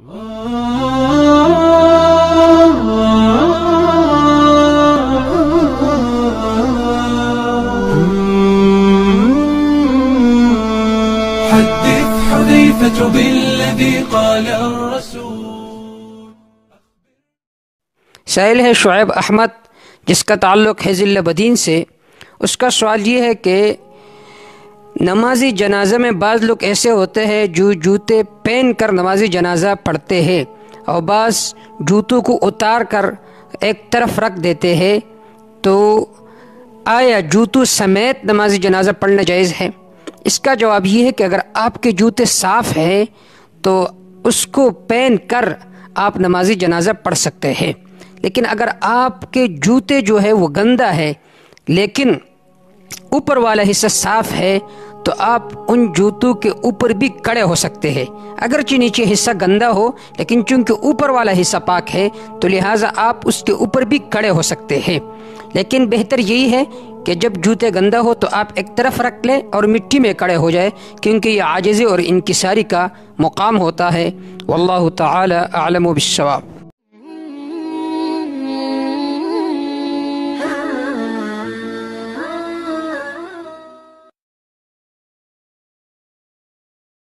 حدث حذيفة بالذي قال الرسول. سائل ہے شعیب احمد، جس کا تعلق ہے ضلع بدین سے. اس کا سوال یہ ہے کہ نمازی جنازہ میں بعض لوگ ایسے ہوتے ہیں جو جوتے پہن کر نمازی جنازہ پڑھتے ہیں اور بعض جوتوں کو اتار کر ایک طرف رکھ دیتے ہیں، تو آیا جوتوں سمیت نمازی جنازہ پڑھنا جائز ہے؟ اس کا جواب یہ ہے کہ اگر آپ کے جوتے صاف ہیں تو اس کو پہن کر آپ نمازی جنازہ پڑھ سکتے ہیں، لیکن اگر آپ کے جوتے جو ہے وہ گندا ہے لیکن اوپر والا حصہ صاف ہے تو آپ ان جوتوں کے اوپر بھی کھڑے ہو سکتے ہیں، اگرچہ نیچے حصہ گندا ہو لیکن چونکہ اوپر والا حصہ پاک ہے تو لہٰذا آپ اس کے اوپر بھی کھڑے ہو سکتے ہیں. لیکن بہتر یہی ہے کہ جب جوتے گندا ہو تو آپ ایک طرف رکھ لیں اور مٹی میں کھڑے ہو جائے، کیونکہ یہ عاجزی اور انکساری کا مقام ہوتا ہے. واللہ تعالی اعلم بالصواب.